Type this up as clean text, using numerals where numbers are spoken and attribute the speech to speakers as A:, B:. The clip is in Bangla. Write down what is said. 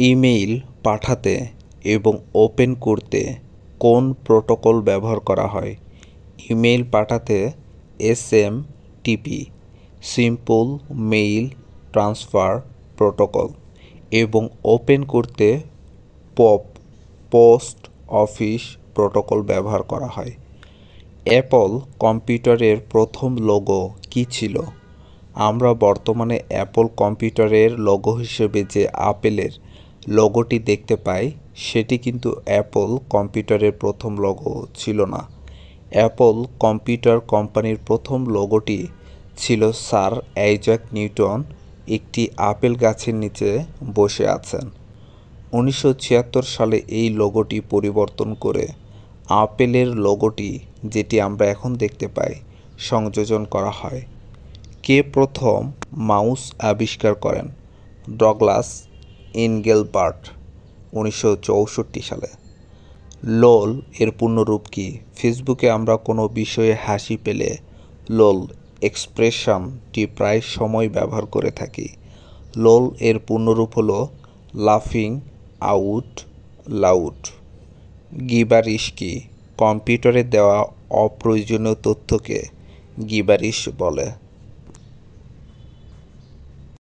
A: ইমেইল পাঠাতে এবং ওপেন করতে কোন প্রোটোকল ব্যবহার করা হয়? ইমেইল পাঠাতে SMTP simple mail transfer protocol এবং ওপেন করতে পপ পোস্ট অফিস প্রোটোকল ব্যবহার করা হয়। অ্যাপল কম্পিউটারের প্রথম লোগো কী ছিল? আমরা বর্তমানে অ্যাপল কম্পিউটারের লোগো হিসেবে যে আপেলের লোগোটি দেখতে পাই সেটি কিন্তু অ্যাপল কম্পিউটারের প্রথম লোগো ছিল না। অ্যাপল কম্পিউটার কোম্পানির প্রথম লোগোটি ছিল স্যার আইজ্যাক নিউটন একটি আপেল গাছের নিচে বসে আছেন। 1976 সালে এই লোগোটি পরিবর্তন করে আপেলের লোগোটি যেটি আমরা এখন দেখতে পাই সংযোজন করা হয়। কে প্রথম মাউস আবিষ্কার করেন? ডগলাস এনগেলবার্ট 1964 সালে। লোল এর পূর্ণরূপ কি? ফেসবুকে আমরা কোনো বিষয়ে হাসি পেলে লোল এক্সপ্রেশনটি প্রায় সময় ব্যবহার করে থাকি। লোল এর পূর্ণরূপ হলো লাফিং আউট লাউড। গিবারিশ কি? কম্পিউটারে দেওয়া অপ্রয়োজনীয় তথ্যকে গিবারিশ বলে।